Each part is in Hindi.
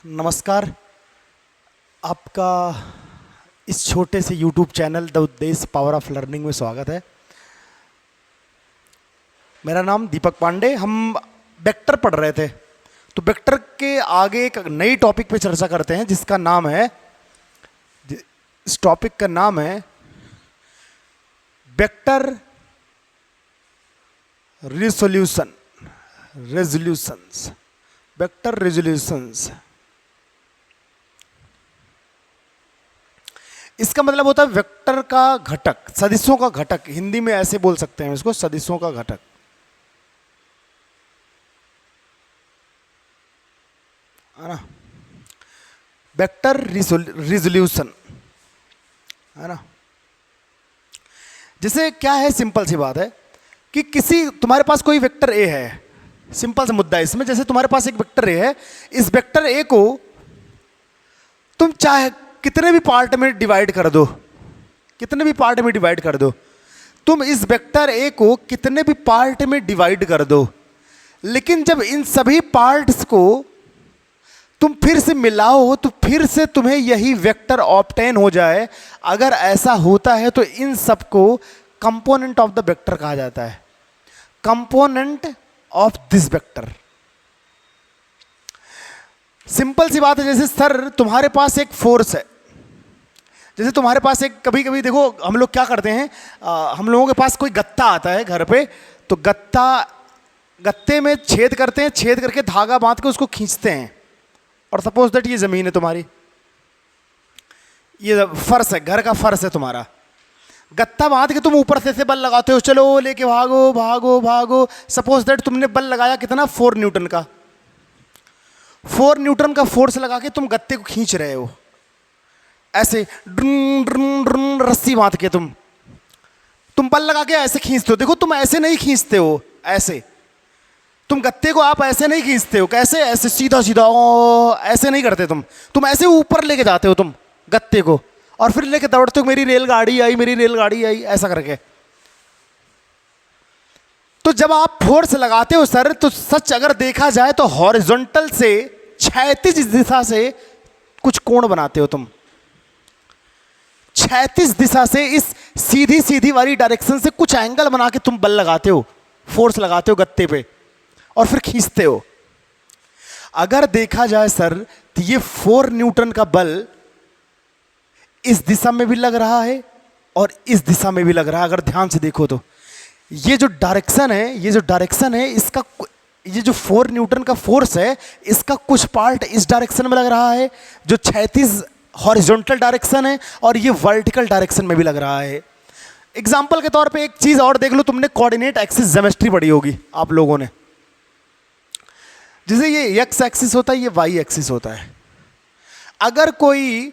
नमस्कार। आपका इस छोटे से YouTube चैनल द उद्देश्य पावर ऑफ लर्निंग में स्वागत है। मेरा नाम दीपक पांडे। हम वेक्टर पढ़ रहे थे, तो वेक्टर के आगे एक नई टॉपिक पे चर्चा करते हैं जिसका नाम है, इस टॉपिक का नाम है वेक्टर रेजोल्यूशंस। वेक्टर रेजोल्यूशंस, इसका मतलब होता है वेक्टर का घटक, सदिशों का घटक। हिंदी में ऐसे बोल सकते हैं इसको, सदिशों का घटक। है ना, वेक्टर रिजोल्यूशन, है ना। जैसे क्या है, सिंपल सी बात है कि तुम्हारे पास कोई वेक्टर ए है। सिंपल सा मुद्दा है इसमें, जैसे तुम्हारे पास एक वेक्टर ए है, इस वेक्टर ए को तुम चाहे कितने भी पार्ट में डिवाइड कर दो, कितने भी पार्ट में डिवाइड कर दो, तुम इस वेक्टर ए को कितने भी पार्ट में डिवाइड कर दो, लेकिन जब इन सभी पार्ट्स को तुम फिर से मिलाओ तो फिर से तुम्हें यही वेक्टर ऑब्टेन हो जाए। अगर ऐसा होता है तो इन सबको कंपोनेंट ऑफ द वेक्टर कहा जाता है, component of this vector. Simple सी बात है, जैसे सर तुम्हारे पास एक फोर्स है, जैसे तुम्हारे पास एक, कभी कभी देखो हम लोग क्या करते हैं, हम लोगों के पास कोई गत्ता आता है घर पे, तो गत्ते में छेद करते हैं, छेद करके धागा बांध के उसको खींचते हैं। और सपोज दैट ये जमीन है तुम्हारी, ये फर्श है, घर का फर्श है तुम्हारा। गत्ता बांध के तुम ऊपर से बल लगाते हो, चलो लेके भागो भागो भागो। सपोज दैट तुमने बल लगाया कितना, 4 न्यूटन का। 4 न्यूटन का फोर्स लगा के तुम गत्ते को खींच रहे हो, ऐसे ड्रून ड्रून ड्रून रस्सी बांध के तुम बल लगा के ऐसे खींचते हो। देखो तुम ऐसे नहीं खींचते हो, ऐसे तुम गत्ते को आप ऐसे नहीं खींचते हो। कैसे? ऐसे सीधा सीधा ऐसे नहीं करते तुम ऐसे ऊपर लेके जाते हो तुम गत्ते को, और फिर लेके दौड़ते हो, मेरी रेलगाड़ी आई, मेरी रेलगाड़ी आई, ऐसा करके। तो जब आप फोर्स लगाते हो सर, तो सच अगर देखा जाए तो हॉरिजॉन्टल से क्षैतिज दिशा से कुछ कोण बनाते हो तुम। क्षैतिज दिशा से इस सीधी सीधी वाली डायरेक्शन से कुछ एंगल बना के तुम बल लगाते हो, फोर्स लगाते हो गत्ते पे, और फिर खींचते हो। अगर देखा जाए सर, तो ये 4 न्यूटन का बल इस दिशा में भी लग रहा है और इस दिशा में भी लग रहा है। अगर ध्यान से देखो तो ये जो डायरेक्शन है, इसका ये जो 4 न्यूटन का फोर्स है, इसका कुछ पार्ट इस डायरेक्शन में लग रहा है, जो क्षैतिज हॉरिजॉन्टल डायरेक्शन है, और ये वर्टिकल डायरेक्शन में भी लग रहा है। एग्जांपल के तौर पे एक चीज और देख लो, तुमने कोऑर्डिनेट एक्सिस ज्योमेट्री पढ़ी होगी आप लोगों ने। जैसे ये एक्स एक्सिस होता है, ये वाई एक्सिस होता है। अगर कोई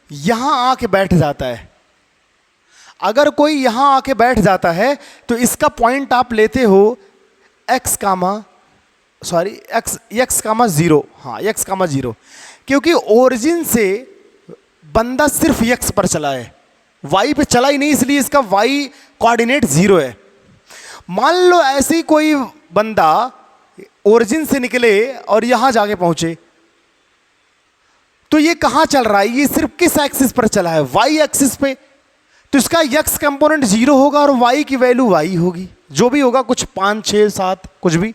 यहां आके बैठ जाता है, अगर कोई यहां आके बैठ जाता है, तो इसका पॉइंट आप लेते हो x कामा 0। हाँ, x कामा 0, क्योंकि ओरिजिन से बंदा सिर्फ x पर चला है, y पे चला ही नहीं, इसलिए इसका y कोऑर्डिनेट 0 है। मान लो ऐसे ही कोई बंदा ओरिजिन से निकले और यहां जाके पहुंचे, तो ये कहां चल रहा है? ये सिर्फ किस एक्सिस पर चला है? y एक्सिस पे। तो इसका x कंपोनेंट 0 होगा और y की वैल्यू y होगी, जो भी होगा, कुछ 5 6 7 कुछ भी।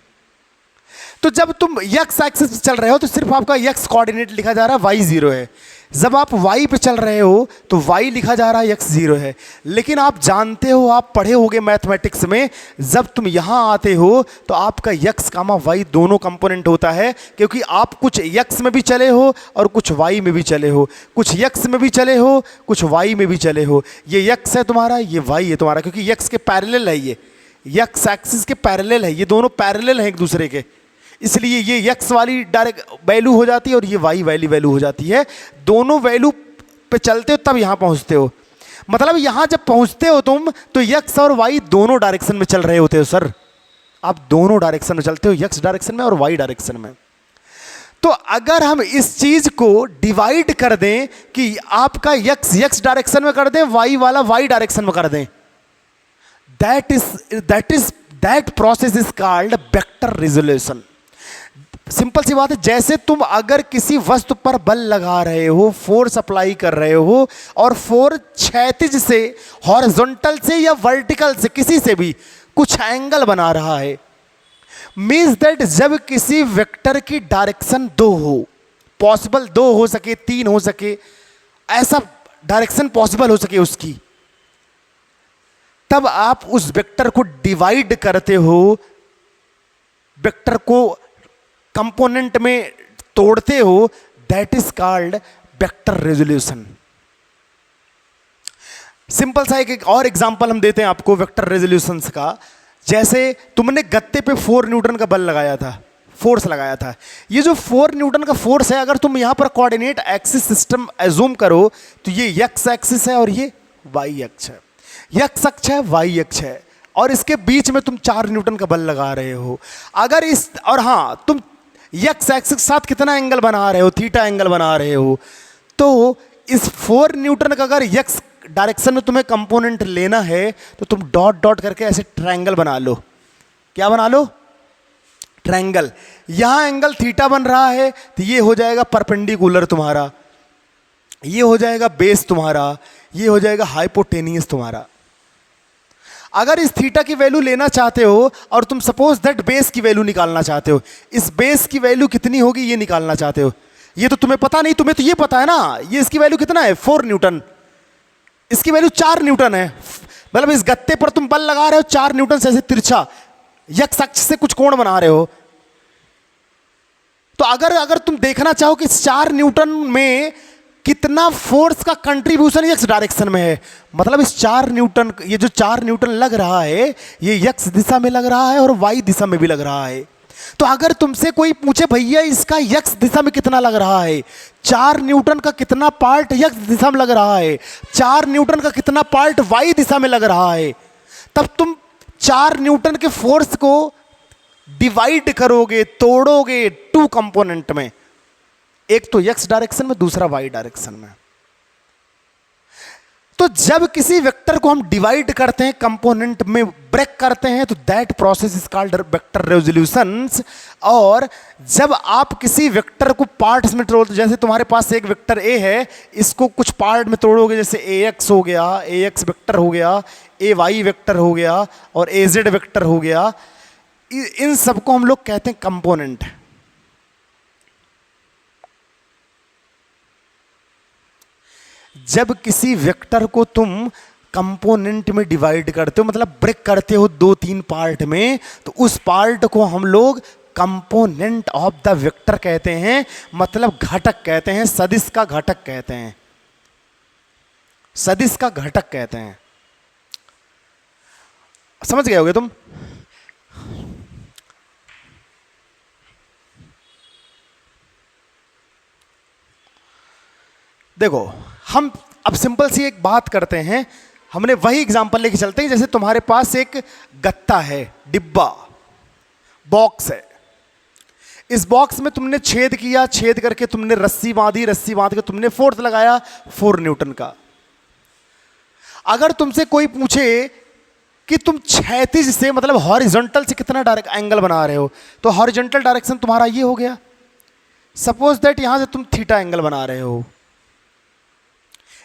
तो जब तुम x एक्सिस पे चल रहे हो तो सिर्फ आपका x कोऑर्डिनेट लिखा जा रहा है, y 0 है। जब आप y पे चल रहे हो तो y लिखा जा रहा है, x 0 है। लेकिन आप जानते हो, आप पढ़े होगे मैथमेटिक्स में, जब तुम यहां आते हो तो आपका x कामा y दोनों कंपोनेंट होता है, क्योंकि आप कुछ x में भी चले हो और कुछ y में भी चले हो, कुछ x में भी चले हो, कुछ y में भी चले हो। ये x है तुम्हारा, ये y है तुम्हारा, क्योंकि x के पैरेलल है, ये x एक्सिस के पैरेलल है, ये दोनों पैरेलल हैं एक दूसरे के, इसलिए ये x वाली डायरेक्ट वैल्यू हो जाती है और ये y वाली वैल्यू हो जाती है। दोनों वैल्यू पे चलते हो तब यहां पहुंचते हो। मतलब यहां जब पहुंचते हो तुम, तो x और y दोनों डायरेक्शन में चल रहे होते हो सर। आप दोनों डायरेक्शन में चलते हो, x डायरेक्शन में और y डायरेक्शन में। तो अगर हम इस चीज को डिवाइड कर दें कि आपका x डायरेक्शन में कर दें, y वाला y डायरेक्शन में कर दें, that process is called vector resolution. Simple सी बात है, जैसे तुम अगर किसी वस्तु पर बल लगा रहे हो, फोर्स अप्लाई कर रहे हो, और फोर्स क्षैतिज से, हॉरिजॉन्टल से या वर्टिकल से, किसी से भी कुछ एंगल बना रहा है, मीन्स दैट जब किसी वेक्टर की डायरेक्शन दो हो, पॉसिबल दो हो सके, तीन हो सके, ऐसा डायरेक्शन पॉसिबल हो सके उसकी, तब आप उस वेक्टर को डिवाइड करते हो, वेक्टर को कंपोनेंट में तोड़ते हो, that is called vector resolution. Simple सा एक और एग्जांपल हम देते हैं आपको वेक्टर रेजोल्यूशन का। जैसे तुमने गत्ते पे 4 न्यूटन का बल लगाया था, फोर्स लगाया था, ये जो 4 न्यूटन का फोर्स है, अगर तुम यहां पर कोऑर्डिनेट एक्सिस सिस्टम एज्यूम करो तो ये एक्स एक्सिस है और ये वाई अक्ष है, एक्स अक्ष है, वाई अक्ष है, और इसके बीच में तुम 4 न्यूटन का बल लगा रहे हो। अगर इस, और हाँ, तुम एक्स एक्सिस के साथ कितना एंगल बना रहे हो, थीटा एंगल बना रहे हो, तो इस 4 न्यूटन का अगर एक्स डायरेक्शन में तुम्हें कंपोनेंट लेना है तो तुम डॉट डॉट करके ऐसे ट्रायंगल बना लो। क्या बना लो? ट्रायंगल। यहां एंगल थीटा बन रहा है तो ये हो जाएगा परपेंडिकुलर तुम्हारा, ये हो जाएगा बेस तुम्हारा, ये हो जाएगा हाइपोटेनियस तुम्हारा। अगर इस थीटा की वैल्यू लेना चाहते हो और तुम सपोज दैट बेस की वैल्यू निकालना चाहते हो, इस बेस की वैल्यू कितनी होगी ये निकालना चाहते हो, ये तो तुम्हें पता नहीं, तुम्हें तो ये पता है ना, ये इसकी वैल्यू कितना है 4 न्यूटन, इसकी वैल्यू 4 न्यूटन है, मतलब इस गत्ते पर तुम बल लगा रहे हो 4 न्यूटन से ऐसे तिरछा एक्स अक्ष से कुछ कोण बना रहे हो। तो अगर तुम देखना चाहो कि इस 4 न्यूटन में कितना फोर्स का कंट्रीब्यूशन एक्स डायरेक्शन में है, मतलब इस 4 न्यूटन, ये जो 4 न्यूटन लग रहा है ये एक्स दिशा में लग रहा है और वाई दिशा में भी लग रहा है। तो अगर तुमसे कोई पूछे भैया इसका एक्स दिशा में कितना लग रहा है, 4 न्यूटन का कितना पार्ट एक्स दिशा में लग रहा है, 4 न्यूटन का कितना पार्ट वाई दिशा में लग रहा है, तब तुम 4 न्यूटन के फोर्स को डिवाइड करोगे, तोड़ोगे 2 कंपोनेंट में, एक तो एक्स डायरेक्शन में, दूसरा वाई डायरेक्शन में। तो जब किसी वेक्टर को हम डिवाइड करते हैं, कंपोनेंट में ब्रेक करते हैं, तो that process is called vector resolutions. और जब आप किसी वेक्टर को पार्ट्स में तोड़ते, जैसे तुम्हारे पास एक वेक्टर ए है, इसको कुछ पार्ट में तोड़ोगे, जैसे ए एक्स हो गया, ए एक्स वेक्टर हो गया, ए वाई वेक्टर हो गया और ए जेड वेक्टर हो गया, इन सबको हम लोग कहते हैं कंपोनेंट। जब किसी वेक्टर को तुम कंपोनेंट में डिवाइड करते हो, मतलब ब्रेक करते हो 2-3 पार्ट में, तो उस पार्ट को हम लोग कंपोनेंट ऑफ द वेक्टर कहते हैं, मतलब घटक कहते हैं, सदिश का घटक कहते हैं, सदिश का घटक कहते हैं। समझ गए होगे तुम? देखो, हम अब सिंपल सी एक बात करते हैं, हमने वही एग्जांपल लेके चलते हैं। जैसे तुम्हारे पास एक गत्ता है, डिब्बा, बॉक्स है, इस बॉक्स में तुमने छेद किया, छेद करके तुमने रस्सी बांधी, रस्सी बांध के तुमने फोर्स लगाया 4 न्यूटन का। अगर तुमसे कोई पूछे कि तुम क्षैतिज से, मतलब हॉरिजॉन्टल से कितना डायरेक्ट एंगल बना रहे हो, तो हॉरिजॉन्टल डायरेक्शन तुम्हारा ये हो गया, सपोज दैट यहां से तुम थीटा एंगल बना रहे हो,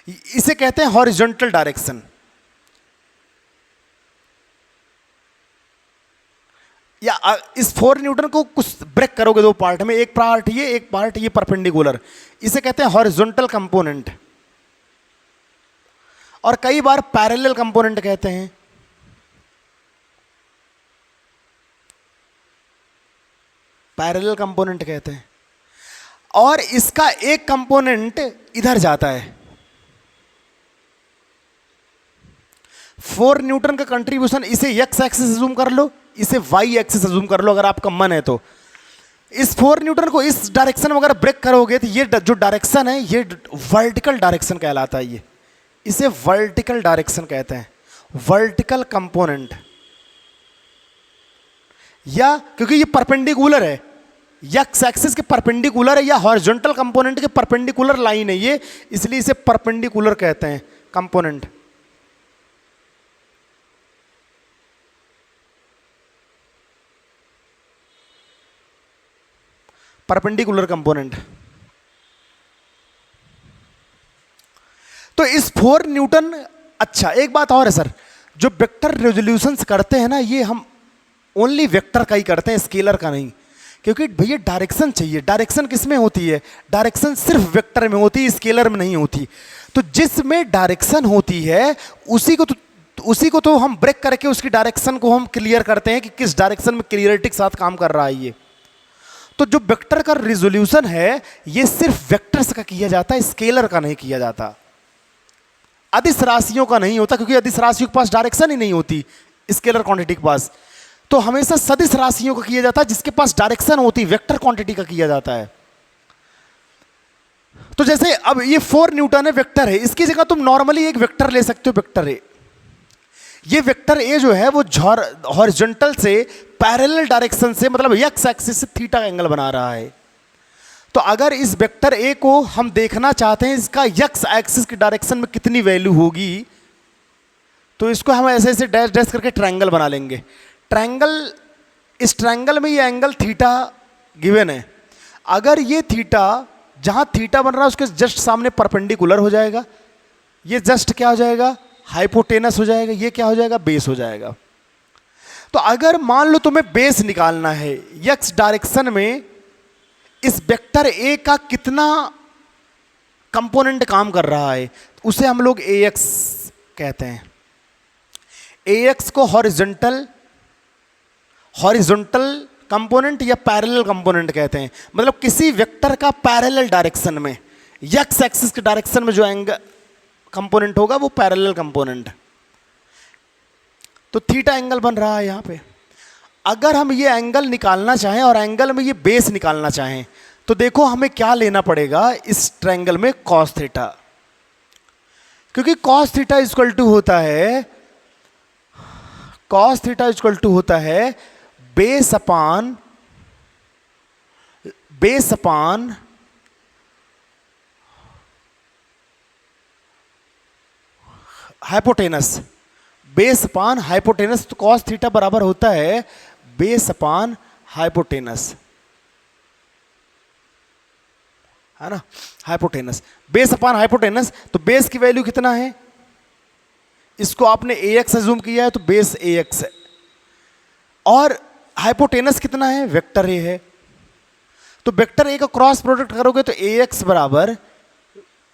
इसे कहते हैं हॉरिजॉन्टल डायरेक्शन। या इस 4 न्यूटन को कुछ ब्रेक करोगे 2 पार्ट में, एक पार्ट ये, एक पार्ट ये परपेंडिकुलर, इसे कहते हैं हॉरिजॉन्टल कंपोनेंट, और कई बार पैरेलल कंपोनेंट कहते हैं। पैरेलल कंपोनेंट कहते हैं, और इसका एक कंपोनेंट इधर जाता है। 4 न्यूटन का कंट्रीब्यूशन, इसे एक्स एक्सिस अज्यूम कर लो, इसे वाई एक्सिस अज्यूम कर लो अगर आपका मन है तो। इस 4 न्यूटन को इस डायरेक्शन में अगर ब्रेक करोगे तो ये जो डायरेक्शन है ये वर्टिकल डायरेक्शन कहलाता है, ये इसे वर्टिकल डायरेक्शन कहते हैं, वर्टिकल कंपोनेंट। या क्योंकि ये परपेंडिकुलर है, एक्स एक्सिस के परपेंडिकुलर है, या हॉरिजॉन्टल कंपोनेंट के परपेंडिकुलर लाइन है ये, इसलिए इसे परपेंडिकुलर कहते हैं कंपोनेंट। Perpendicular component. तो इस 4 न्यूटन, अच्छा एक बात और है सर, जो वेक्टर रेजोल्यूशंस करते हैं ना, ये हम ओनली वेक्टर का ही करते हैं, स्केलर का नहीं, क्योंकि भैया डायरेक्शन चाहिए। डायरेक्शन किस में होती है? डायरेक्शन सिर्फ वेक्टर में होती है, स्केलर में नहीं होती। तो जिसमें डायरेक्शन होती है उसी को तो हम ब्रेक करके उसकी डायरेक्शन को हम क्लियर करते हैं कि किस डायरेक्शन में क्लियरिटी के साथ काम कर रहा है ये। तो जो वेक्टर का रिजोल्यूशन है ये सिर्फ वेक्टर्स का किया जाता है, स्केलर का नहीं किया जाता, अदिश राशियों का नहीं होता, क्योंकि अदिश राशियों के पास डायरेक्शन ही नहीं होती स्केलर क्वांटिटी के पास। तो हमेशा सदिश राशियों का किया जाता है जिसके पास डायरेक्शन होती, वेक्टर क्वांटिटी का किया जाता है। तो जैसे अब ये 4 न्यूटन है, वेक्टर है, इसकी जगह तुम नॉर्मली एक वेक्टर ले सकते हो, वेक्टर ए। ये वेक्टर ए जो है वो हॉरिजॉन्टल से पैरेलल डायरेक्शन से, मतलब एक्स एक्सिस से थीटा एंगल बना रहा है। तो अगर इस वेक्टर ए को हम देखना चाहते हैं इसका एक्स एक्सिस की डायरेक्शन में कितनी वैल्यू होगी, तो इसको हम ऐसे ऐसे डैश डैश करके ट्रायंगल बना लेंगे। ट्रायंगल, इस ट्रायंगल में ये एंगल थीटा गिवन है। अगर ये थीटा, जहां थीटा बन रहा है उसके जस्ट सामने परपेंडिकुलर हो जाएगा, ये जस्ट क्या हो जाएगा? हाइपोटेनस हो जाएगा, ये क्या हो जाएगा? बेस हो जाएगा। तो अगर मान लो तुम्हें बेस निकालना है, एक्स डायरेक्शन में इस वेक्टर ए का कितना कंपोनेंट काम कर रहा है, उसे हम लोग ए एक्स कहते हैं। ए एक्स को हॉरिजॉन्टल कंपोनेंट या पैरेलल कंपोनेंट कहते हैं। मतलब किसी वेक्टर का पैरेलल डायरेक्शन में, एक्स एक्सिस के डायरेक्शन में जो एंगल कंपोनेंट होगा वो पैरेलल कंपोनेंट। तो थीटा एंगल बन रहा है यहां पे। अगर हम ये एंगल निकालना चाहें और एंगल में ये बेस निकालना चाहें, तो देखो हमें क्या लेना पड़ेगा इस ट्रायंगल में? Cos theta. क्योंकि कॉस थीटा इक्वल टू होता है, कॉस थीटा इक्वल टू होता है base upon hypotenuse, base upon hypotenuse. तो कॉस थीटा बराबर होता है बेस अपान हाइपोटेनस, है ना? Hypotenuse, base upon hypotenuse. तो बेस की वैल्यू कितना है? इसको आपने ए एक्स अज्यूम किया है तो बेस ए एक्स है, और हाइपोटेनस कितना है? वेक्टर ए है। तो वेक्टर ए का क्रॉस प्रोडक्ट करोगे तो ए एक्स बराबर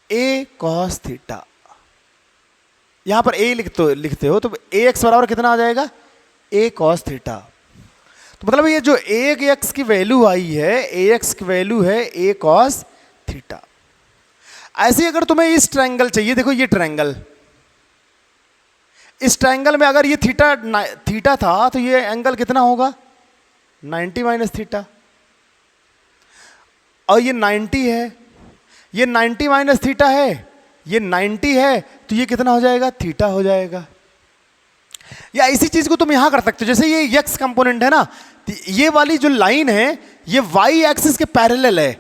ए कॉस थीटा। यहां पर ए लिखते हो तो ए एक्स बराबर कितना आ जाएगा? ए कॉस थीटा। तो मतलब ये जो ए एक्स की वैल्यू आई है, ए एक्स की वैल्यू है ए कॉस थीटा। ऐसे अगर तुम्हें इस ट्रायंगल चाहिए, देखो ये ट्रायंगल, इस ट्रायंगल में अगर ये थीटा था तो ये एंगल कितना होगा? 90 माइनस थीटा। और ये 90 है, ये 90 माइनस थीटा है, ये 90 है, तो ये कितना हो जाएगा? थीटा हो जाएगा। या इसी चीज को तुम यहां कर सकते हो, जैसे ये एक्स कंपोनेंट है ना, ये वाली जो लाइन है ये वाई एक्सिस के पैरेलल है,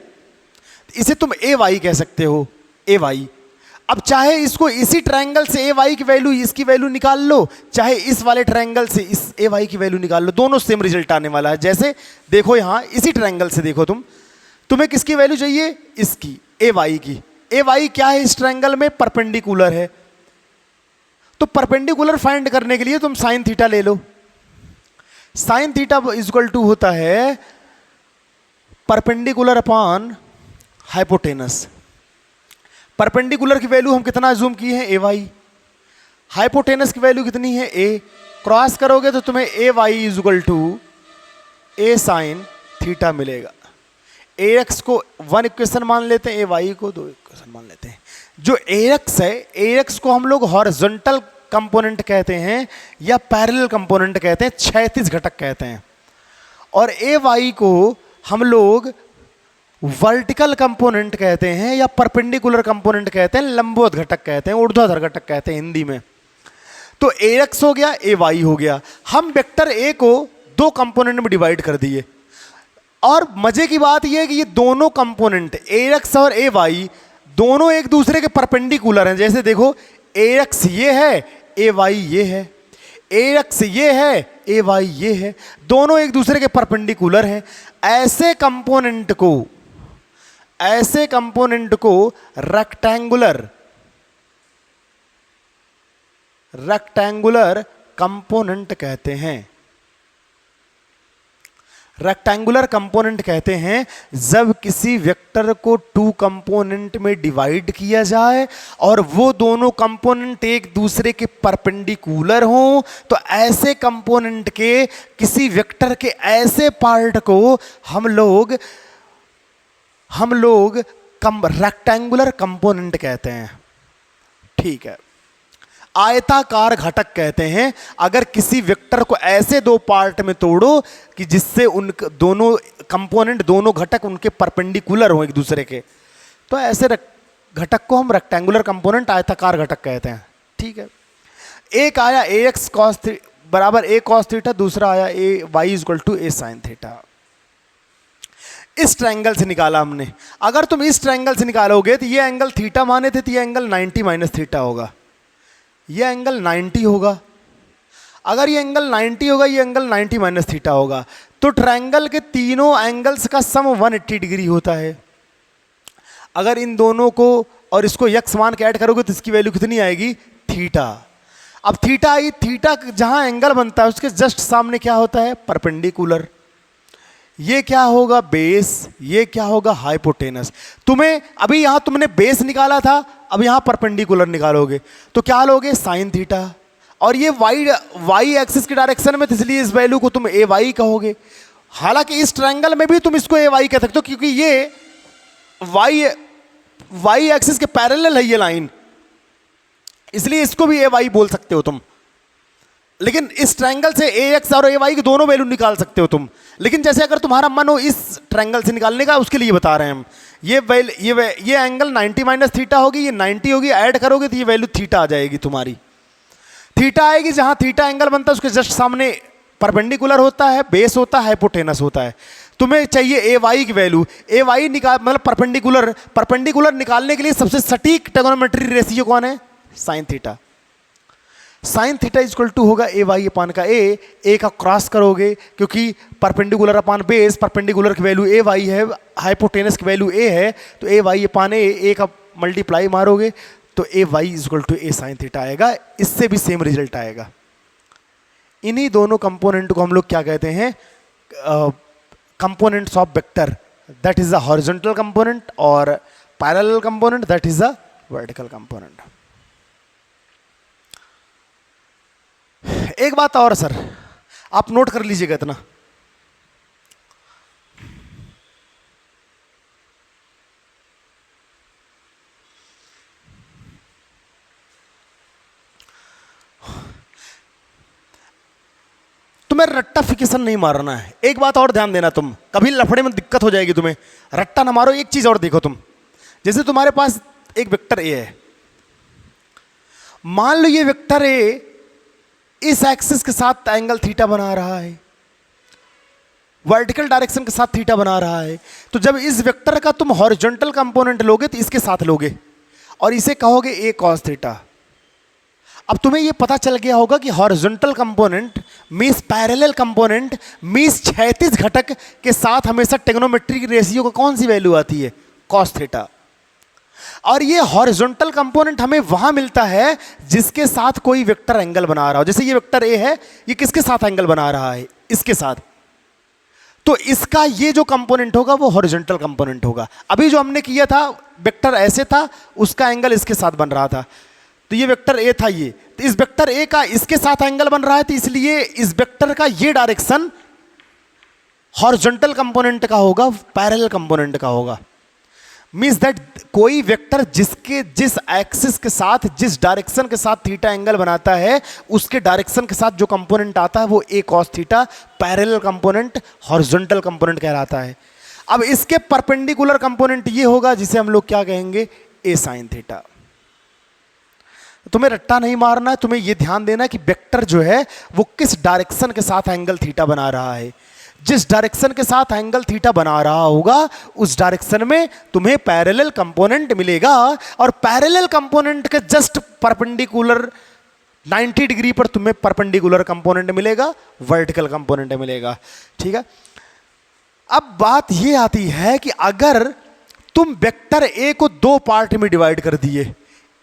इसे तुम ए वाई कह सकते हो, ए वाई। अब चाहे इसको इसी ट्रायंगल से ए वाई की वैल्यू, इसकी वैल्यू निकाल लो, चाहे इस वाले ट्रायंगल से इस ए वाई की वैल्यू निकाल लो, दोनों सेम रिजल्ट आने वाला है। जैसे देखो यहां इसी ट्रायंगल से देखो, तुम्हें किसकी वैल्यू चाहिए? इसकी, ए वाई की। ए वाई क्या है इस ट्रायंगल में? परपेंडिकुलर है। तो परपेंडिकुलर फाइंड करने के लिए तुम साइन थीटा ले लो। साइन थीटा इक्वल टू होता है परपेंडिकुलर अपॉन हाइपोटेनस। परपेंडिकुलर की वैल्यू हम कितना अज्यूम किए हैं? A Y. हाइपोटेनस की वैल्यू कितनी है? ए। क्रॉस करोगे तो तुम्हें A Y equal to A sine theta मिलेगा। ए एक्स को 1 इक्वेशन मान लेते हैं, ए वाई को 2 इक्वेशन मान लेते हैं। जो ए एक्स है, ए एक्स को हम लोग हॉरिजॉन्टल कंपोनेंट कहते हैं या पैरेलल कंपोनेंट कहते हैं, क्षैतिज घटक कहते हैं। और ए वाई को हम लोग वर्टिकल कंपोनेंट कहते हैं या परपेंडिकुलर कंपोनेंट कहते हैं, लंबवत घटक कहते हैं, ऊर्ध्वाधर घटक कहते हैं हिंदी में। तो ए एक्स हो गया, ए वाई हो गया। हम वेक्टर ए को 2 कंपोनेंट में डिवाइड कर दिए, और मजे की बात यह है कि ये दोनों कंपोनेंट ए एक्स और ए वाई दोनों एक दूसरे के परपेंडिकुलर हैं। जैसे देखो ए एक्स ये है, ए वाई ये है, ए एक्स ये है, ए वाई ये है, दोनों एक दूसरे के परपेंडिकुलर हैं। ऐसे कंपोनेंट को रेक्टेंगुलर कंपोनेंट कहते हैं। रेक्टेंगुलर कंपोनेंट कहते हैं जब किसी वेक्टर को टू कंपोनेंट में डिवाइड किया जाए और वो दोनों कंपोनेंट एक दूसरे के परपेंडिकुलर हों, तो ऐसे कंपोनेंट के किसी वेक्टर के ऐसे पार्ट को हम लोग रेक्टेंगुलर कंपोनेंट कहते हैं। ठीक है। आयताकार घटक कहते हैं अगर किसी वेक्टर को ऐसे दो पार्ट में तोड़ो कि जिससे उन दोनों कंपोनेंट, दोनों घटक उनके परपेंडिकुलर हो एक दूसरे के, तो ऐसे घटक को हम रेक्टेंगुलर कंपोनेंट, आयताकार घटक कहते हैं। ठीक है। एक आया ए एक्स कॉस बराबर ए कॉस थीटा, दूसरा आया A Y equal to A sine theta. इस ट्रायंगल से निकाला हमने। अगर तुम इस ट्रायंगल से निकालोगे तो ये एंगल थीटा माने थे, तो ये एंगल 90 माइनस थीटा होगा, ये एंगल 90 होगा। अगर ये एंगल 90 होगा, ये एंगल 90 माइनस थीटा होगा। तो ट्रायंगल के तीनों एंगल्स का सम 180 डिग्री होता है। अगर इन दोनों को और इसको यक्स मान के ऐड करोगे तो इसकी वैल्यू कितनी आएगी? थीटा। अब थीटा आई, थीटा जहां एंगल बनता है उसके जस्ट सामने क्या होता है? परपेंडिकुलर। ये क्या होगा? बेस। ये क्या होगा? हाइपोटेनस। तुम्हें अभी यहां तुमने बेस निकाला था, अब यहां परपेंडिकुलर निकालोगे तो क्या लोगे? Sine theta. और ये वाई एक्सिस की डायरेक्शन में, तो इसलिए इस वैल्यू को तुम ए वाई कहोगे। हालांकि इस ट्रायंगल में भी तुम इसको ए वाई कह सकते हो क्योंकि ये वाई एक्सिस के पैरेलल है ये लाइन, इसलिए इसको भी ए वाई बोल सकते हो तुम। लेकिन इस ट्रायंगल से ए एक्स और ए वाई की दोनों वैल्यू निकाल सकते हो तुम। लेकिन जैसे अगर तुम्हारा मन हो इस ट्रायंगल से निकालने का, उसके लिए बता रहे हैं हम। ये एंगल 90 माइनस थीटा होगी, ये 90 होगी, ऐड करोगे तो ये वैल्यू थीटा आ जाएगी तुम्हारी। थीटा आएगी जहां थीटा एंगल बनता है उसके जस्ट सामने परपेंडिकुलर होता है, बेस होता है, हाइपोटेनस होता है। तुम्हें चाहिए ए वाई की वैल्यू। ए वाई निकाल मतलब परपेंडिकुलर निकालने के लिए सबसे सटीक ट्रिग्नोमेट्री रेशियो कौन है? Sine theta. Sine theta equal to होगा ए वाई अपान का ए का क्रॉस करोगे क्योंकि परपेंडिकुलर अपान बेस, परपेंडिकुलर की वैल्यू ए वाई है, हाइपोटेनस की वैल्यू ए है, तो ए वाई अपान ए का मल्टीप्लाई मारोगे तो A Y equal to A sine theta आएगा। इससे भी सेम रिजल्ट आएगा। इन्हीं दोनों कंपोनेंट को हम लोग क्या कहते हैं? Components of vector. That is a horizontal component और parallel component, that is a vertical component. एक बात और सर, आप नोट कर लीजिएगा इतना। तुम्हें रट्टाफिकेशन नहीं मारना है। एक बात और ध्यान देना, तुम कभी लफड़े में दिक्कत हो जाएगी तुम्हें। रट्टा ना मारो। एक चीज और देखो तुम, जैसे तुम्हारे पास एक वेक्टर ए है, मान लो ये वेक्टर ए इस एक्सिस के साथ एंगल थीटा बना रहा है, वर्टिकल डायरेक्शन के साथ थीटा बना रहा है। तो जब इस वेक्टर का तुम हॉरिजॉन्टल कंपोनेंट लोगे तो इसके साथ लोगे और इसे कहोगे ए कॉस थीटा। अब तुम्हें यह पता चल गया होगा कि horizontal component means parallel component means क्षैतिज घटक के साथ हमेशा ट्रिग्नोमेट्रिक रेशियो का कौन सी वैल्यू आती है? Cos theta. और ये हॉरिजॉन्टल कंपोनेंट हमें वहां मिलता है जिसके साथ कोई वेक्टर एंगल बना रहा हो। जैसे ये वेक्टर ए है, ये किसके साथ एंगल बना रहा है? इसके साथ। तो इसका ये जो कंपोनेंट होगा वो हॉरिजॉन्टल कंपोनेंट होगा। अभी जो हमने किया था वेक्टर ऐसे था, उसका एंगल इसके साथ बन रहा था। तो ये वेक्टर ए था, ये तो इस वेक्टर ए का इसके साथ एंगल बन रहा है, तो इसलिए इस वेक्टर का ये डायरेक्शन हॉरिजॉन्टल कंपोनेंट का होगा, पैरेलल कंपोनेंट का होगा। मीन्स दैट कोई वेक्टर जिस एक्सिस के साथ, जिस डायरेक्शन के साथ थीटा एंगल बनाता है, उसके डायरेक्शन के साथ जो कंपोनेंट आता है वो A cos theta parallel component, horizontal component कहलाता है। अब इसके परपेंडिकुलर कंपोनेंट ये होगा जिसे हम लोग क्या कहेंगे? ए साइन थीटा। तुम्हें रट्टा नहीं मारना है, तुम्हें यह ध्यान देना है कि वेक्टर जो है वो किस डायरेक्शन के साथ एंगल थीटा बना रहा है। जिस डायरेक्शन के साथ एंगल थीटा बना रहा होगा उस डायरेक्शन में तुम्हें पैरेलल कंपोनेंट मिलेगा, और पैरेलल कंपोनेंट के जस्ट परपेंडिकुलर 90 डिग्री पर तुम्हें परपेंडिकुलर कंपोनेंट मिलेगा, वर्टिकल कंपोनेंट मिलेगा। ठीक है, अब बात ये आती है कि अगर तुम वेक्टर ए को दो पार्ट में डिवाइड कर दिए,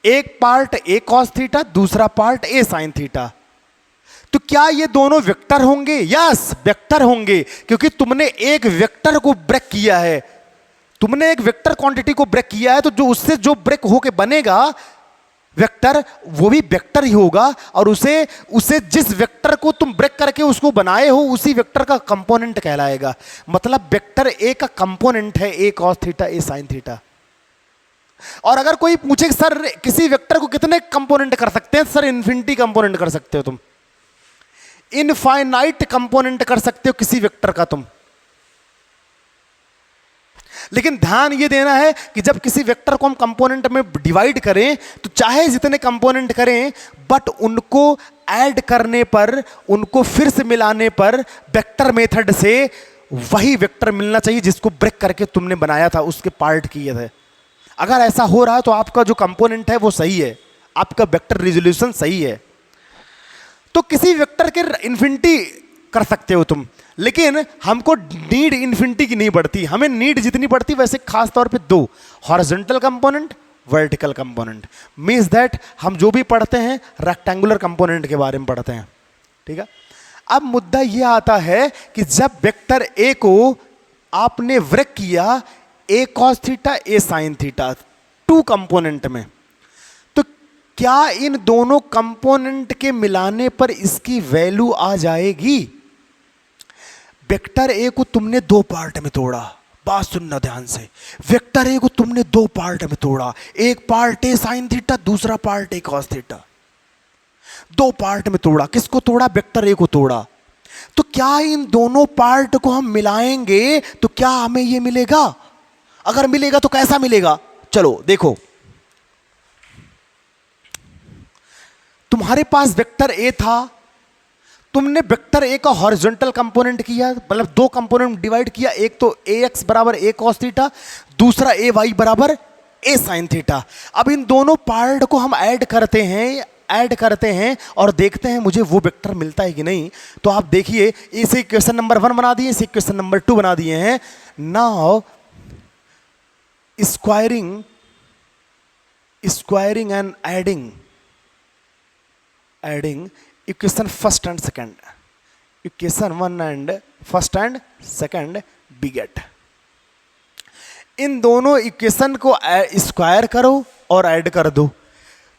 एक पार्ट ए कॉस थीटा, दूसरा पार्ट ए साइन थीटा, तो क्या ये दोनों वेक्टर होंगे? यस, वेक्टर होंगे, क्योंकि तुमने एक वेक्टर को ब्रेक किया है, तुमने एक वेक्टर क्वांटिटी को ब्रेक किया है, तो जो उससे जो ब्रेक होके बनेगा वेक्टर, वो भी वेक्टर ही होगा, और उसे जिस वेक्टर को तुम ब्रेक करके उसको बनाए हो, उसी वेक्टर का कंपोनेंट कहलाएगा। मतलब वेक्टर ए का कंपोनेंट है ए cos theta, A sine theta. और अगर कोई पूछे सर किसी वेक्टर को कितने कंपोनेंट कर सकते हैं, सर इन्फिनिटी कंपोनेंट कर सकते हो तुम, इनफाइनाइट कंपोनेंट कर सकते हो किसी वेक्टर का तुम। लेकिन ध्यान ये देना है कि जब किसी वेक्टर को हम कंपोनेंट में डिवाइड करें, तो चाहे जितने कंपोनेंट करें, बट उनको ऐड करने पर, उनको फिर से मिलाने पर वेक्टर मेथड से वही वेक्टर मिलना चाहिए जिसको ब्रेक करके तुमने बनाया था, उसके पार्ट किए थे। अगर ऐसा हो रहा है तो आपका जो कंपोनेंट है वो सही है, आपका वेक्टर रिजोल्यूशन सही है। तो किसी वेक्टर के इन्फिनिटी कर सकते हो तुम, लेकिन हमको नीड इन्फिनिटी की नहीं पड़ती, हमें नीड जितनी पड़ती वैसे खास तौर पे दो, horizontal component, vertical component. Means that हम जो भी पढ़ते हैं रेक्टेंगुलर कंपोनेंट के बारे में पढ़ते हैं। ठीक है, अब मुद्दा यह आता है कि जब वेक्टर ए को आपने ब्रेक किया A cos theta, A sine theta, two component में, तो क्या इन दोनों कंपोनेंट के मिलाने पर इसकी वैल्यू आ जाएगी? वेक्टर ए को तुमने दो पार्ट में तोड़ा, बात सुनना ध्यान से, वेक्टर ए को तुमने दो पार्ट में तोड़ा, एक पार्ट ए साइन थीटा, दूसरा पार्ट ए कॉस थीटा, दो पार्ट में तोड़ा। किसको तोड़ा? वेक्टर ए को तोड़ा। तो क्या इन दोनों पार्ट को हम मिलाएंगे तो क्या हमें ये मिलेगा? अगर मिलेगा तो कैसा मिलेगा? चलो देखो, तुम्हारे पास वेक्टर ए था, तुमने वेक्टर ए का हॉरिजॉन्टल कंपोनेंट किया, मतलब दो कंपोनेंट डिवाइड किया, एक तो ए एक्स बराबर ए कॉस थीटा, दूसरा ए वाई बराबर ए साइन थीटा। अब इन दोनों पार्ट को हम ऐड करते हैं और देखते हैं मुझे वो वेक्टर मिलता है कि नहीं। तो आप देखिए, इसे क्वेश्चन नंबर 1 बना दिए, इसे क्वेश्चन नंबर 2 बना दिए हैं। Now squaring and adding equation first and second, equation 1 and first and second we get. इन दोनों इक्वेशन को स्क्वायर करो और ऐड कर दो।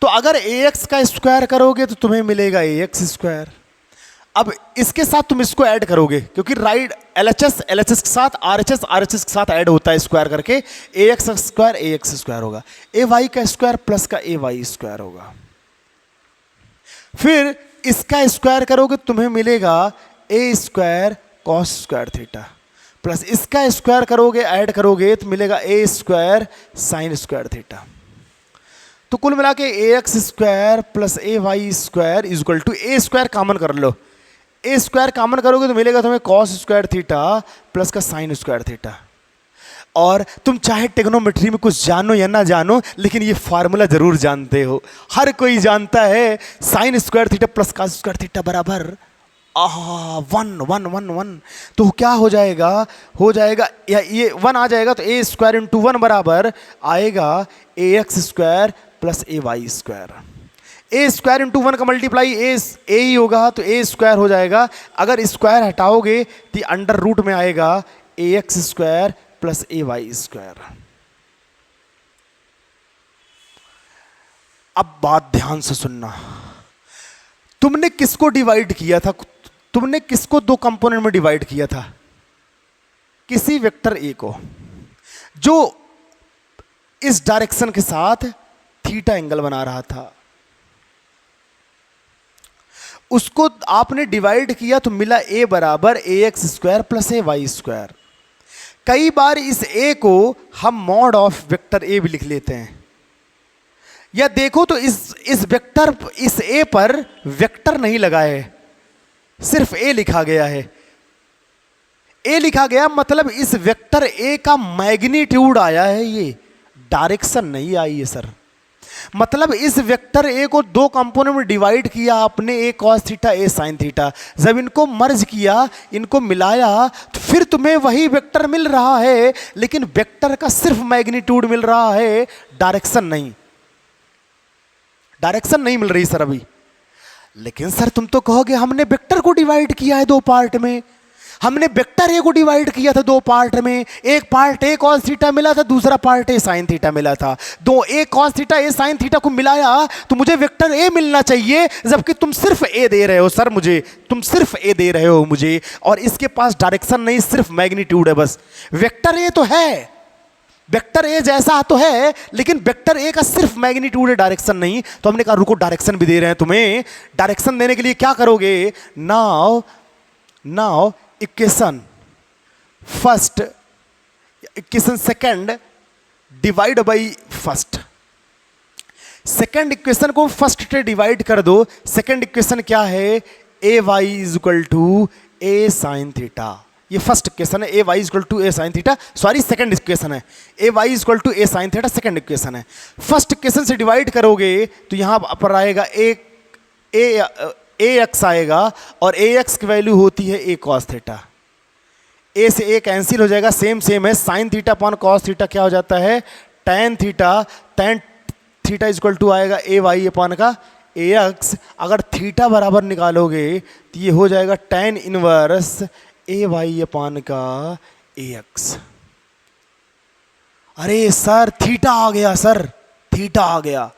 तो अगर ax का स्क्वायर करोगे तो तुम्हें मिलेगा ax स्क्वायर। अब इसके साथ तुम इसको ऐड करोगे, क्योंकि राइट LHS के साथ RHS के साथ ऐड होता है स्क्वायर करके, ax स्क्वायर होगा, ay का स्क्वायर प्लस का ay स्क्वायर होगा। फिर इसका स्क्वायर करोगे तुम्हें मिलेगा A square cos square theta, plus इसका स्क्वायर करोगे, ऐड करोगे तो मिलेगा A square sine square theta. तो कुल मिला के A X square plus A Y square is equal to, A square common कर लो, ए स्क्वायर कॉमन करोगे तो मिलेगा तुम्हें कॉस स्क्वायर थीटा प्लस का साइन स्क्वायर थीटा। और तुम चाहे टेक्नोमेट्री में कुछ जानो या ना जानो, लेकिन ये फार्मूला जरूर जानते हो, हर कोई जानता है, sign square theta plus cos square theta बराबर 1 तो क्या हो जाएगा या ये 1 आ जाएगा, तो ए स्क्वायर इंटू 1 बराबर आएगा ए X square plus A Y square. A square into 1 का मल्टीप्लाई ए ही होगा, तो ए स्क्वायर हो जाएगा। अगर स्क्वायर हटाओगे तो अंडर रूट में आएगा ए X square plus A Y square. अब बात ध्यान से सुनना, तुमने किसको डिवाइड किया था? तुमने किसको दो कंपोनेंट में डिवाइड किया था? किसी वेक्टर ए को, जो इस डायरेक्शन के साथ थीटा एंगल बना रहा था, उसको आपने डिवाइड किया तो मिला ए बराबर ए X square plus A Y square. कई बार इस ए को हम मॉड ऑफ वेक्टर ए भी लिख लेते हैं, या देखो तो इस वेक्टर, इस ए पर वेक्टर नहीं लगा है, सिर्फ ए लिखा गया है। ए लिखा गया मतलब इस वेक्टर ए का मैग्नीट्यूड आया है, ये डायरेक्शन नहीं आई है सर। मतलब इस वेक्टर ए को दो कंपोनेंट में डिवाइड किया आपने, ए cos theta A sine theta. जब इनको मर्ज किया, इनको मिलाया, तो फिर तुम्हें वही वेक्टर मिल रहा है, लेकिन वेक्टर का सिर्फ मैग्नीट्यूड मिल रहा है, डायरेक्शन नहीं। डायरेक्शन नहीं मिल रही सर अभी। लेकिन सर तुम तो कहोगे हमने वेक्टर को डिवाइड किया है दो पार्ट में, हमने वेक्टर ए को डिवाइड किया था दो पार्ट में, एक पार्ट ए कॉस थीटा मिला था, दूसरा पार्ट ए साइन थीटा मिला था। दो ए cos theta A sine theta को मिलाया तो मुझे वेक्टर ए मिलना चाहिए, जबकि तुम सिर्फ ए दे रहे हो सर मुझे, तुम सिर्फ ए दे रहे हो मुझे, और इसके पास डायरेक्शन नहीं, सिर्फ मैग्नीट्यूड है बस। वेक्टर ए तो है, वेक्टर ए जैसा तो है, लेकिन वेक्टर ए का सिर्फ मैग्नीट्यूड है, डायरेक्शन नहीं। तो हमने कहा रुको, डायरेक्शन भी दे रहे हैं तुम्हें, डायरेक्शन देने के लिए क्या करोगे, now equation first, equation second divide by first. Second equation को फर्स्ट से डिवाइड कर दो। सेकंड इक्वेशन क्या है, A Y is equal to A sine theta. ये फर्स्ट इक्वेशन है, A Y equal to A sine theta, sorry second equation है, A Y equal to A sine theta second equation है। फर्स्ट इक्वेशन से डिवाइड करोगे तो यहां पर आएगा ए एक्स आएगा, और ए एक्स की वैल्यू होती है ए कॉस थीटा। ए से ए कैंसिल हो जाएगा, सेम है, sine theta upon cos theta क्या हो जाता है, tan theta. Tan theta equal to आएगा ए वाई अपॉन का ए एक्स। अगर थीटा बराबर निकालोगे तो ये हो जाएगा tan inverse A Y upon का ए एक्स। अरे सर थीटा आ गया, सर थीटा आ गया।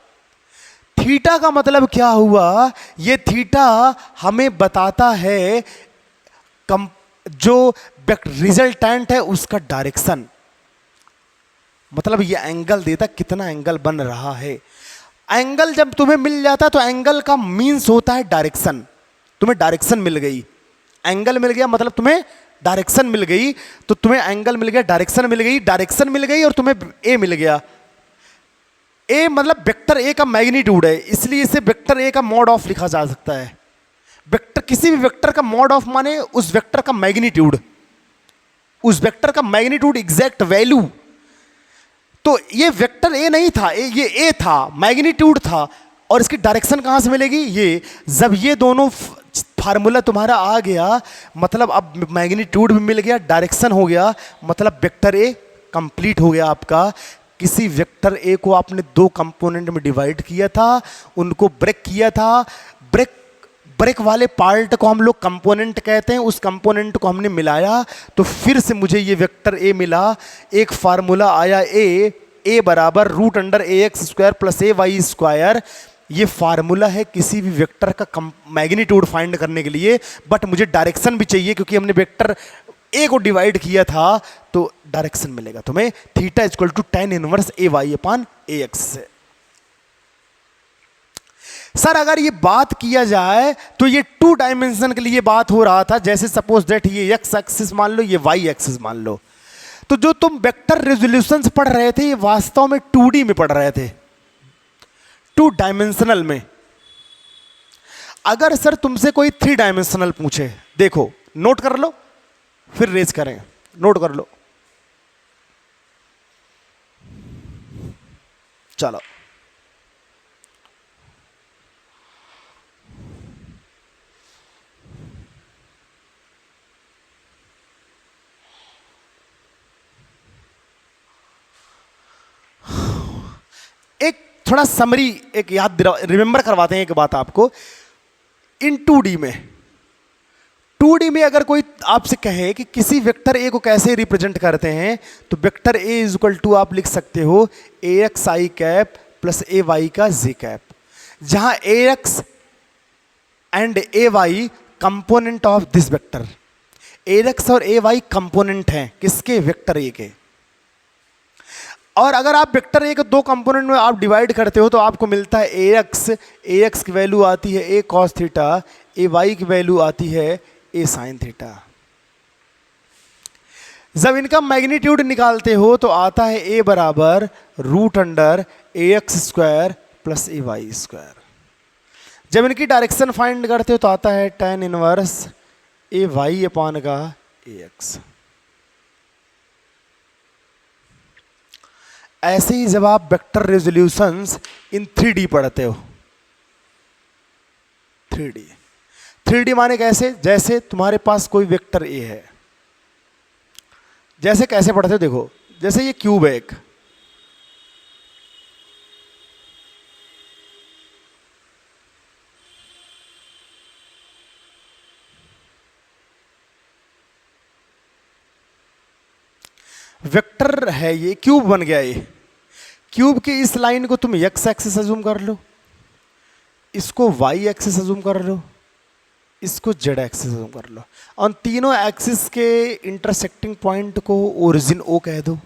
थीटा का मतलब क्या हुआ, ये थीटा हमें बताता है जो रिजल्टेंट है उसका डायरेक्शन, मतलब ये एंगल देता कितना एंगल बन रहा है। एंगल जब तुम्हें मिल जाता तो एंगल का मीन्स होता है डायरेक्शन। तुम्हें डायरेक्शन मिल गई, एंगल मिल गया मतलब तुम्हें डायरेक्शन मिल गई, तो तुम्हें एंगल मिल गया, डायरेक्शन मिल गई, डायरेक्शन मिल गई और तुम्हें ए मिल गया। ए मतलब वेक्टर ए का मैग्नीट्यूड है, इसलिए इसे वेक्टर ए का मॉड ऑफ लिखा जा सकता है। वेक्टर, किसी भी वेक्टर का मॉड ऑफ माने उस वेक्टर का मैग्नीट्यूड, उस वेक्टर का मैग्नीट्यूड एग्जैक्ट वैल्यू। तो ये वेक्टर ए नहीं था, ये ए था, मैग्नीट्यूड था, और इसकी डायरेक्शन कहां से मिलेगी, ये जब ये दोनों फार्मूला तुम्हारा आ गया, मतलब अब मैग्नीट्यूड भी मिल गया, डायरेक्शन हो गया, मतलब वेक्टर ए कंप्लीट हो गया आपका। किसी वेक्टर ए को आपने दो कंपोनेंट में डिवाइड किया था, उनको ब्रेक किया था, ब्रेक वाले पार्ट को हम लोग कंपोनेंट कहते हैं, उस कंपोनेंट को हमने मिलाया तो फिर से मुझे ये वेक्टर ए मिला। एक फार्मूला आया ए बराबर root under A X square plus A Y square. ये फार्मूला है किसी भी वेक्टर का मैग्नीट्यूड फाइंड करने के लिए, बट मुझे डायरेक्शन भी चाहिए क्योंकि हमने वेक्टर ए को डिवाइड किया था, तो डायरेक्शन मिलेगा तुम्हें theta equal to tan inverse A Y upon A X से। सर अगर ये बात किया जाए तो ये 2 डायमेंशन के लिए बात हो रहा था, जैसे सपोज दैट ये एक्स एक्सिस मान लो, ये वाई एक्सिस मान लो, तो जो तुम वेक्टर रेजोल्यूशंस पढ़ रहे थे ये वास्तव में 2D में पढ़ रहे थे, 2 डायमेंशनल में। अगर सर तुमसे कोई 3 डायमेंशनल पूछे, देखो नोट कर लो फिर रेज करें, नोट कर लो, चलो। एक थोड़ा समरी, एक याद रिमेंबर करवाते हैं एक बात आपको। इन 2D में 2D में अगर कोई आपसे कहे कि किसी वेक्टर ए को कैसे रिप्रेजेंट करते हैं, तो vector A is equal to आप लिख सकते हो A X I cap plus A Y का जी कैप, जहां A X and A Y component of this vector. A X और ए वाई कंपोनेंट हैं किसके, वेक्टर ए के। और अगर आप वेक्टर ए को 2 कंपोनेंट में आप डिवाइड करते हो तो आपको मिलता है ए एक्स की वैल्यू आती है ए कॉस थीटा, ए वाई की वैल्यू आती है ए साइन थीटा। जब इनका मैग्नीट्यूड निकालते हो तो आता है ए बराबर root under A X square plus A Y square. जब इनकी डायरेक्शन फाइंड करते हो तो आता है tan inverse A Y upon का ए एक्स। ऐसे ही जब आप वेक्टर रेजोल्यूशंस इन 3D पढ़ते हो, 3D, 3D माने कैसे, जैसे तुम्हारे पास कोई वेक्टर ए है, जैसे कैसे पढ़ते हो देखो, जैसे ये क्यूब है एक, वेक्टर है, ये क्यूब बन गया, ये क्यूब की इस लाइन को तुम एक्स एक्सिस अजूम कर लो, इसको वाई एक्सिस अजूम कर लो, इसको जेड एक्सिस अजूम कर लो, और तीनों एक्सिस के इंटरसेक्टिंग पॉइंट को ओरिजिन ओ कह दो।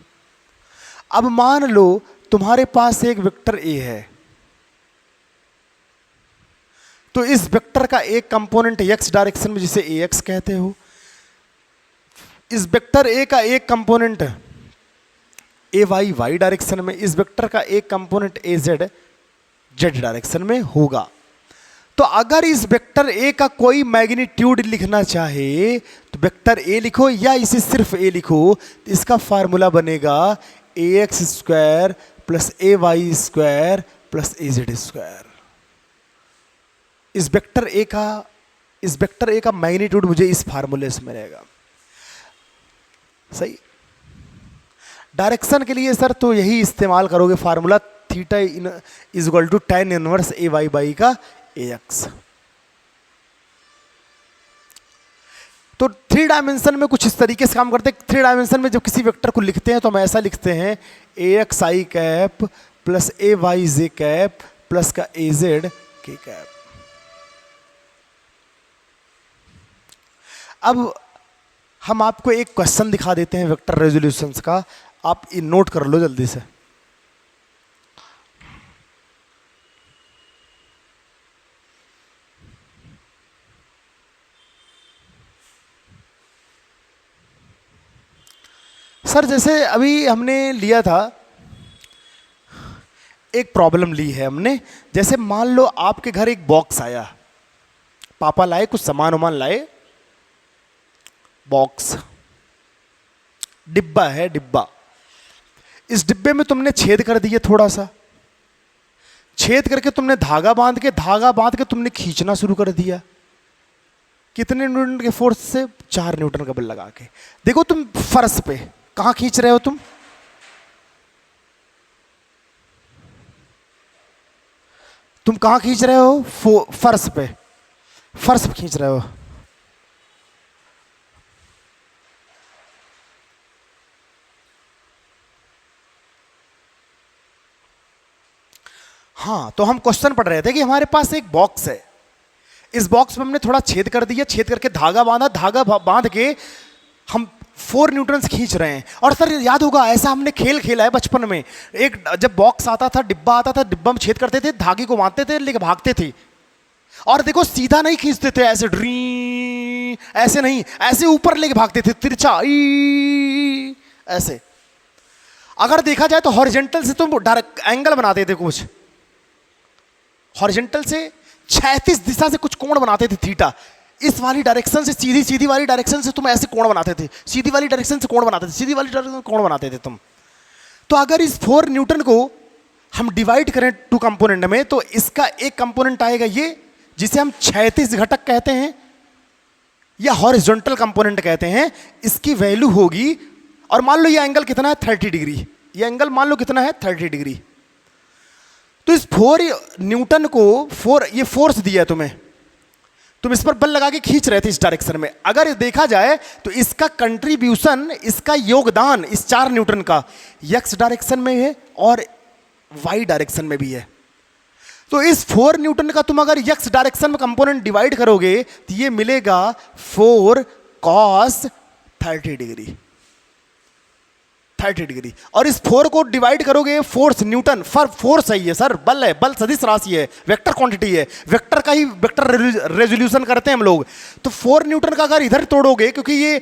अब मान लो तुम्हारे पास एक वेक्टर ए है, तो इस वेक्टर का एक कंपोनेंट एक्स डायरेक्शन में जिसे ए एक्स कहते हो, इस वेक्टर ए का एक component A Y Y direction में, इस वेक्टर का एक component A Z Z direction में होगा। तो अगर इस वेक्टर ए का कोई मैग्नीट्यूड लिखना चाहे तो वेक्टर ए लिखो या इसे सिर्फ ए लिखो, तो इसका फार्मूला बनेगा ए X square plus A Y square plus A Z square. इस वेक्टर ए का मैग्नीट्यूड मुझे इस फार्मूले से मिलेगा। सही, डायरेक्शन के लिए सर तो यही इस्तेमाल करोगे formula, theta is equal to tan inverse A Y by का ए एक्स। तो 3 डायमेंशन में कुछ इस तरीके से काम करते हैं। 3 डायमेंशन में जब किसी वेक्टर को लिखते हैं तो हम ऐसा लिखते हैं ए X I cap plus A Y J cap plus का ए जेड के कैप। अब हम आपको एक क्वेश्चन दिखा देते हैं वेक्टर रेजोल्यूशंस का, आप नोट कर लो जल्दी से। सर जैसे अभी हमने लिया था, एक प्रॉब्लम ली है हमने, जैसे मान लो आपके घर एक बॉक्स आया, पापा लाए कुछ सामान वामान लाए, बॉक्स डिब्बा है, डिब्बा, इस डिब्बे में तुमने छेद कर दिया, थोड़ा सा छेद करके तुमने धागा बांध के तुमने खींचना शुरू कर दिया। कितने न्यूटन के फोर्स से? 4 न्यूटन का बल लगा के। देखो तुम फर्श पे कहां खींच रहे हो, तुम कहां खींच रहे हो? फर्श पे खींच रहे हो। हाँ, तो हम क्वेश्चन पढ़ रहे थे कि हमारे पास एक बॉक्स है, इस बॉक्स में हमने थोड़ा छेद कर दिया, छेद करके धागा बांध के हम 4 न्यूटन खींच रहे हैं। और सर याद होगा ऐसा हमने खेल खेला है बचपन में, एक जब बॉक्स आता था, डिब्बा आता था, डिब्बा में छेद करते थे, धागे को बांधते थे, लेके भागते थे। और देखो सीधा नहीं खींचते थे, ऐसे ड्री, ऐसे नहीं, ऐसे ऊपर लेके भागते थे, तिरछा ऐसे। अगर देखा जाए तो हॉरिजॉन्टल से तुम डायरेक्ट एंगल बनाते थे, कुछ हॉरिजॉन्टल से क्षैतिज दिशा से कुछ कोण बनाते थे, थीटा। इस वाली डायरेक्शन से सीधी वाली डायरेक्शन से तुम ऐसे कोण बनाते थे, सीधी वाली डायरेक्शन से कोण बनाते थे, सीधी वाली डायरेक्शन से कोण बनाते थे तुम। तो अगर इस 4 न्यूटन को हम डिवाइड करें 2 कंपोनेंट में, तो इसका एक कंपोनेंट आएगा ये, जिसे हम क्षैतिज घटक कहते हैं या हॉरिजॉन्टल कंपोनेंट कहते हैं, इसकी वैल्यू होगी। और मान लो ये एंगल कितना है? 30 डिग्री। ये एंगल मान लो कितना है? 30 डिग्री। तो इस 4 न्यूटन को ये फोर्स दिया है तुम्हें, तुम इस पर बल लगा के खींच रहे थे इस डायरेक्शन में। अगर देखा जाए तो इसका कंट्रीब्यूशन, इसका योगदान इस 4 न्यूटन का एक्स डायरेक्शन में है और वाई डायरेक्शन में भी है। तो इस 4 न्यूटन का तुम अगर एक्स डायरेक्शन में कंपोनेंट डिवाइड करोगे तो ये मिलेगा 4 cos 30 डिग्री, 30 डिग्री। और इस 4 को डिवाइड करोगे, फोर्स न्यूटन, फोर्स है ये सर, बल है, बल सदिश राशि है, वेक्टर क्वांटिटी है, वेक्टर का ही वेक्टर रेजोल्यूशन करते हैं हम लोग। तो 4 न्यूटन का अगर इधर तोड़ोगे, क्योंकि ये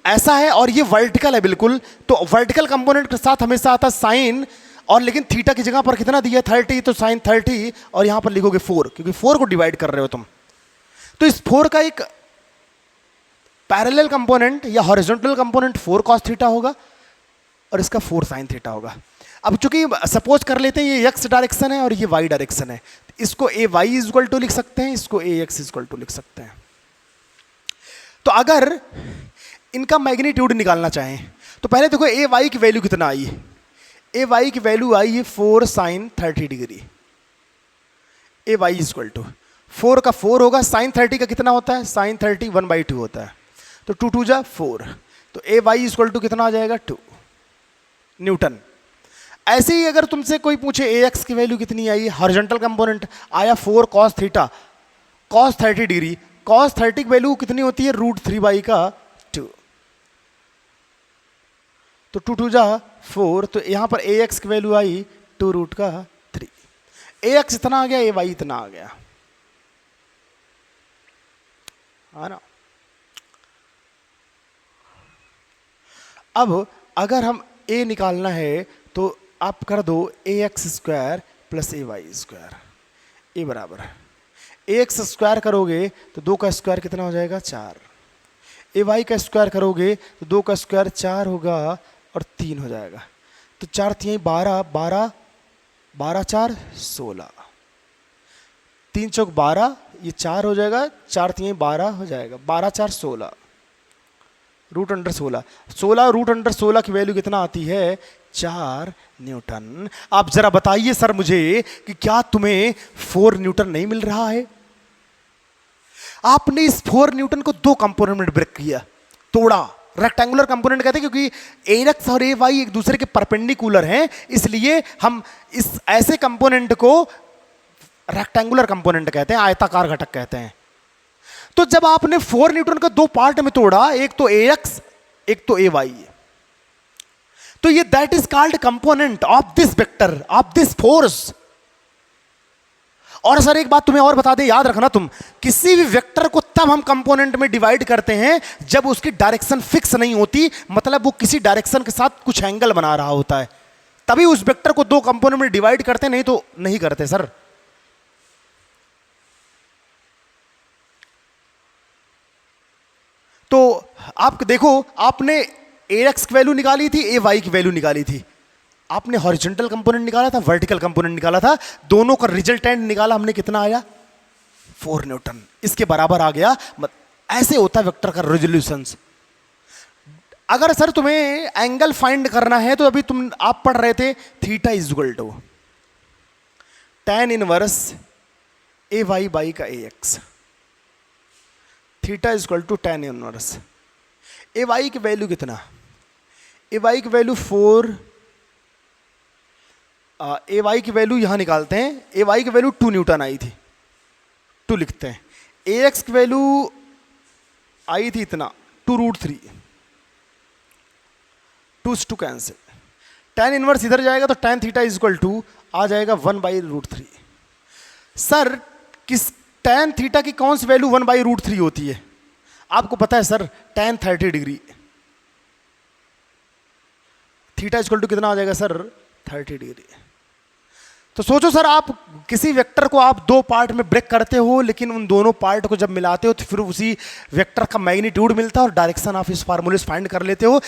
ऐसा है और ये वर्टिकल है बिल्कुल, तो वर्टिकल कंपोनेंट के साथ हमेशा आता साइन, और लेकिन थीटा की जगह पर कितना दिया है? 30, तो साइन 30, और यहां पर लिखोगे 4, क्योंकि 4 को डिवाइड कर रहे हो तुम। तो इस 4 का एक पैरेलल कंपोनेंट या हॉरिजॉन्टल कंपोनेंट 4 cos थीटा होगा और इसका 4 sin थीटा होगा। अब चूंकि सपोज कर लेते हैं ये एक्स डायरेक्शन है और ये वाई डायरेक्शन है, इसको ए वाई इज इक्वल टू लिख सकते हैं, इसको ए एक्स इज इक्वल टू लिख सकते हैं। तो अगर इनका मैग्नीट्यूड निकालना चाहें तो पहले देखो ए वाई की वैल्यू कितना आई, ए वाई की वैल्यू आई है 4 sine 30 degree. A Y is equal to 4 का 4 होगा, साइन 30 का कितना होता है, साइन 30 1/2 होता है, तो 2 2 जा 4, तो A Y is equal to कितना आ जाएगा 2 न्यूटन। ऐसे ही अगर तुमसे कोई पूछे ए एक्स की वैल्यू कितनी आई, हॉरिजॉन्टल कंपोनेंट आया 4 cos theta cos 30 degree, cos 30 की वैल्यू कितनी होती है √3 का 2, तो 2 2 जा 4, तो यहां पर ए एक्स की वैल्यू आई 2√3। ए एक्स इतना आ गया, ए वाई इतना आ गया, है ना। अब अगर हम ए निकालना है तो आप कर दो ए X square plus A Y square, ए बराबर ए एक्स स्क्वायर करोगे तो 2 का स्क्वायर कितना हो जाएगा 4, ए वाई का स्क्वायर करोगे तो 2 का स्क्वायर 4 होगा और 3 हो जाएगा, तो 4 3 12 12 12 4 16, 3 चौक 12, ये 4 हो जाएगा, 4 3 12 हो जाएगा, 12 4 16, √16, 16 √16 की वैल्यू कितना आती है 4 न्यूटन। आप जरा बताइए सर मुझे कि क्या तुम्हें 4 न्यूटन नहीं मिल रहा है? आपने इस 4 न्यूटन को 2 कंपोनेंट में ब्रेक किया, तोड़ा। रेक्टेंगुलर कंपोनेंट कहते हैं क्योंकि ए एक्स और ए वाई एक दूसरे के परपेंडिकुलर हैं, इसलिए हम इस ऐसे कंपोनेंट को रेक्टेंगुलर कंपोनेंट कहते हैं, आयताकार घटक कहते हैं। तो जब आपने 4 न्यूटन को 2 पार्ट में तोड़ा, एक तो ए एक्स एक तो ए वाई, तो ये that is called component of this vector of this force. और सर एक बात तुम्हें और बता दे, याद रखना तुम, किसी भी वेक्टर को तब हम कंपोनेंट में डिवाइड करते हैं जब उसकी डायरेक्शन फिक्स नहीं होती, मतलब वो किसी डायरेक्शन के साथ कुछ एंगल बना रहा होता है, तभी उस वेक्टर को 2 कंपोनेंट में डिवाइड करते, नहीं तो नहीं करते सर। तो आप देखो, आपने ए एक्स की वैल्यू निकाली थी, ए वाई की वैल्यू निकाली थी, आपने हॉरिजॉन्टल कंपोनेंट निकाला था, वर्टिकल कंपोनेंट निकाला था, दोनों का रिजल्टेंट निकाला हमने, कितना आया 4 न्यूटन, इसके बराबर आ गया। ऐसे होता है वेक्टर का रेजोल्यूशन। अगर सर तुम्हें एंगल फाइंड करना है तो अभी आप पढ़ रहे थे theta is equal to tan inverse A Y by का A X, theta is equal to tan inverse A Y की वैल्यू कितना, ए वाई की वैल्यू 4, ए वाई की वैल्यू यहां निकालते हैं, ए वाई की वैल्यू 2 न्यूटन आई थी, 2 लिखते हैं, ए एक्स की वैल्यू आई थी इतना 2√3, 2 से 2 कैंसिल, tan इनवर्स इधर जाएगा तो tan theta is equal to आ जाएगा 1/√3। सर किस tan थीटा की कौन सी वैल्यू 1/√3 होती है? आपको पता है sir, tan 30 degree, theta equal to कितना आ जाएगा सर 30 डिग्री। तो सोचो सर, आप किसी वेक्टर को आप 2 पार्ट में ब्रेक करते हो, लेकिन उन दोनों पार्ट को जब मिलाते हो तो फिर उसी वेक्टर का मैग्नीट्यूड मिलता है और डायरेक्शन आप इस फार्मूले से फाइंड कर लेते हो।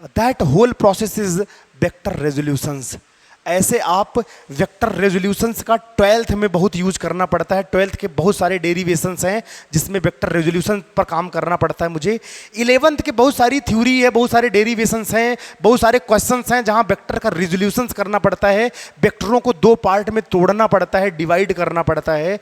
That whole process is vector resolutions. ऐसे आप वेक्टर रेजोल्यूशंस का 12th में बहुत यूज करना पड़ता है, 12th के बहुत सारे डेरिवेशंस हैं जिसमें वेक्टर रेजोल्यूशन पर काम करना पड़ता है मुझे। 11th के बहुत सारी थ्योरी है, बहुत सारे डेरिवेशंस हैं, बहुत सारे क्वेश्चंस हैं जहां वेक्टर का रेजोल्यूशंस करना पड़ता है, वेक्टरों को 2 पार्ट में तोड़ना पड़ता है, डिवाइड करना पड़ता है।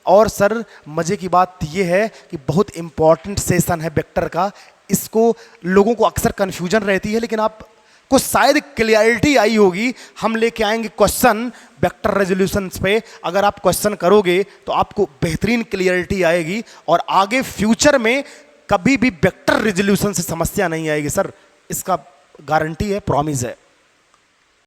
और सर मजे की बात यह है कि बहुत इंपॉर्टेंट सेशन है वेक्टर का, इसको लोगों को अक्सर कन्फ्यूजन रहती है, लेकिन आप को शायद क्लियरिटी आई होगी। हम लेके आएंगे क्वेश्चन वेक्टर रेजोल्यूशंस पे, अगर आप क्वेश्चन करोगे तो आपको बेहतरीन क्लियरिटी आएगी और आगे फ्यूचर में कभी भी वेक्टर रेजोल्यूशन से समस्या नहीं आएगी सर, इसका गारंटी है, प्रॉमिस है।